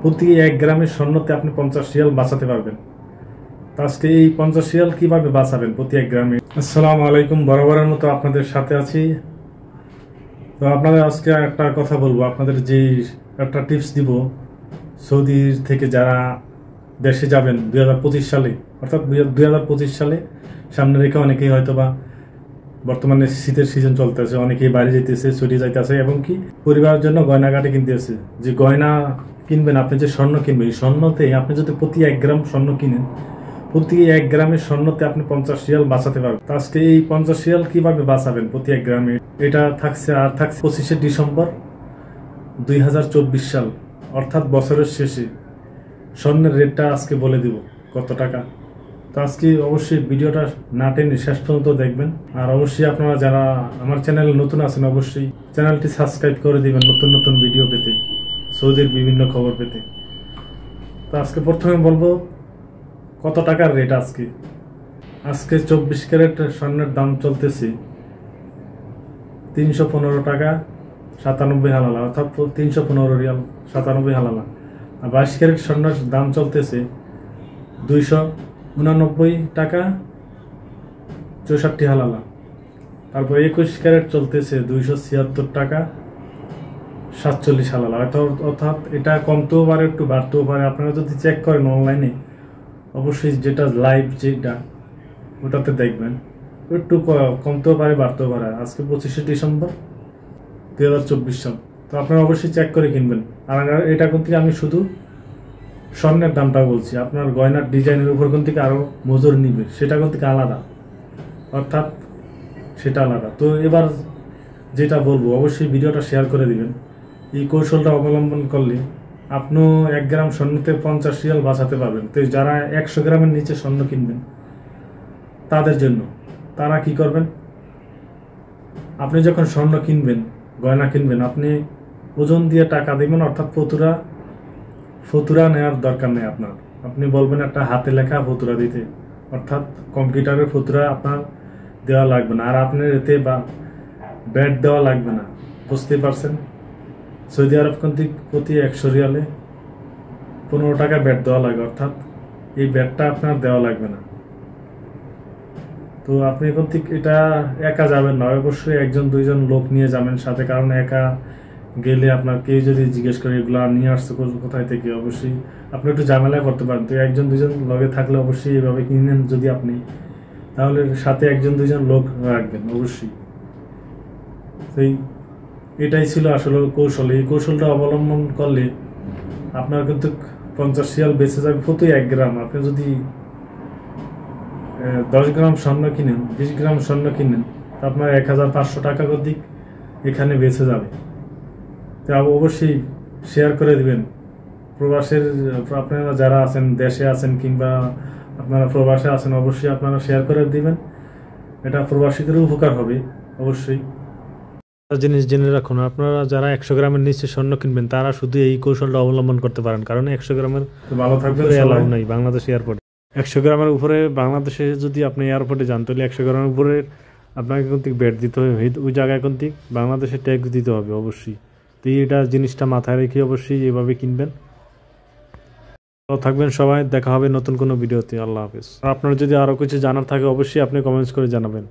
প্রতি 1 গ্রামের স্বর্ণতে আপনি 50 রিয়াল বাঁচাতে পারবেন। তো আজকে এই 50 রিয়াল কিভাবে বাঁচাবেন প্রতি 1 গ্রামে। আসসালামু আলাইকুম, বরাবরের মতো আপনাদের সাথে আছি। তো আপনাদের আজকে একটা কথা বলবো, আপনাদের যে একটা টিপস দিব। সৌদি থেকে যারা দেশে যাবেন 2025 সালে, অর্থাৎ 2025 সালে সামনে রেখে অনেকেই হয়তো বা বর্তমানে শীতের সিজন চলতেছে, অনেকেই বাইরে যেতেছে, ছুটি যাইতেছে এবং কি পরিবারের জন্য গয়নাগাটি কিনতেছে। যে গয়না কিনবেন, আপনি যে স্বর্ণ কিনবেন, এই স্বর্ণতে আপনি যদি প্রতি 1 গ্রাম স্বর্ণ কিনেন, প্রতি 1 গ্রামের স্বর্ণতে আপনি 50 রিয়াল বাঁচাতে পারবেন। আজকে এই 50 রিয়াল কিভাবে বাঁচাবেন প্রতি 1 গ্রামে, এটা থাকছে 25শে ডিসেম্বর 2024 সাল, অর্থাৎ বছরের শেষে স্বর্ণের রেটটা আজকে বলে দিব কত টাকা। তো আজকে অবশ্যই ভিডিওটা না টেনে শেষ পর্যন্ত দেখবেন। আর অবশ্যই আপনারা যারা আমার চ্যানেলে নতুন আছেন, অবশ্যই চ্যানেলটি সাবস্ক্রাইব করে দিবেন নতুন নতুন ভিডিও পেতে, সৌদির বিভিন্ন খবর পেতে। তো আজকে প্রথমে বলবো কত টাকার রেট। আজকে 24 ক্যারেট স্বর্ণের দাম চলতেছে 315 টাকা 97 হালালা, অর্থাৎ 315 রিয়াল 97 হালালা। আর 22 ক্যারেট স্বর্ণের দাম চলতেছে 289 টাকা 64 হালালা। তারপর 21 ক্যারেট চলতেছে 276 টাকা 47 হালালা। অর্থাৎ এটা কমতেও পারে, একটু বাড়তেও পারে। আপনারা যদি চেক করেন অনলাইনে, অবশ্যই যেটা লাইভ যেটা ওটাতে দেখবেন, একটু কমতেও পারে বাড়তেও পারে। আজকে 25শে ডিসেম্বর 2024 সাল। তো আপনারা অবশ্যই চেক করে কিনবেন। আর এটা কোন থেকে আমি শুধু স্বর্ণের দামটা বলছি, আপনার গয়নার ডিজাইনের উপর কোন থেকে আরও মজুর নিবে সেটা কোন থেকে আলাদা, অর্থাৎ সেটা আলাদা। তো এবার যেটা বলবো, অবশ্যই ভিডিওটা শেয়ার করে দিবেন। এই কৌশলটা অবলম্বন করলে আপনিও 1 গ্রাম স্বর্ণতে 50 রিয়াল বাঁচাতে পারবেন। তো যারা 100 গ্রামের নিচে স্বর্ণ কিনবেন তাদের জন্য, তারা কি করবেন, আপনি যখন স্বর্ণ কিনবেন, গয়না কিনবেন, আপনি ওজন দিয়ে টাকা দেবেন, অর্থাৎ ফতুরা নেওয়ার দরকার নেই আপনার। আপনি বলবেন একটা হাতে লেখা ফতুরা দিতে, অর্থাৎ কম্পিউটারের ফতুরা আপনার দেওয়া লাগবে না। আর আপনার এতে বা ব্যাট দেওয়া লাগবে না, বুঝতেই পারছেন। সৌদি আরব কর্তৃক প্রতি 100 রিয়ালে 15 টাকা ব্যাট দেওয়া লাগে, অর্থাৎ এই ব্যাটটা আপনার দেওয়া লাগবে না। তো আপনি কর্তৃক এটা একা যাবেন না, অবশ্যই 1-2জন লোক নিয়ে যাবেন সাথে, কারণ একা গেলে আপনার কেউ যদি জিজ্ঞেস করে এগুলো নিয়ে আসছে কোথায় থেকে, অবশ্যই আপনি একটু ঝামেলায় করতে পারেন। তো 1-2জন লগে থাকলে অবশ্যই এভাবে কিনেন যদি আপনি, তাহলে সাথে 1-2জন লোক রাখবেন অবশ্যই। সেই এটাই ছিল আসলে কৌশল। এই কৌশলটা অবলম্বন করলে আপনার কিন্তু 50 রিয়াল বেঁচে যাবে প্রতি 1 গ্রাম। আপনি যদি 10 গ্রাম স্বর্ণ কিনেন, 20 গ্রাম স্বর্ণ কিনেন, তা আপনার 1500 টাকা অধিক এখানে বেঁচে যাবে। তো অবশ্যই শেয়ার করে দিবেন। প্রবাসের আপনারা যারা আছেন, দেশে আছেন কিংবা আপনারা প্রবাসে আছেন, অবশ্যই আপনারা শেয়ার করে দিবেন। এটা প্রবাসীদের উপকার হবে অবশ্যই। জিনিস জেনে রাখুন, আপনারা যারা 100 গ্রামের নিচে স্বর্ণ কিনবেন তারা শুধু এই কৌশলটা অবলম্বন করতে পারেন, কারণ 100 গ্রামের ভালো থাকবে এলাও নাই বাংলাদেশ এয়ারপোর্টে। 100 গ্রামের উপরে বাংলাদেশে যদি আপনি এয়ারপোর্টে যান, তাহলে 100 গ্রামের উপরে আপনাকে কিন্তু ব্যাট দিতে হবে, ওই জায়গায় কিন্তু বাংলাদেশে ট্যাক্স দিতে হবে অবশ্যই। তো এটা জিনিসটা মাথায় রেখে অবশ্যই এভাবে কিনবেন। ভালো থাকবেন সবাই, দেখা হবে নতুন কোনো ভিডিওতে। আল্লাহ হাফেজ। আপনার যদি আরও কিছু জানার থাকে অবশ্যই আপনি কমেন্টস করে জানাবেন।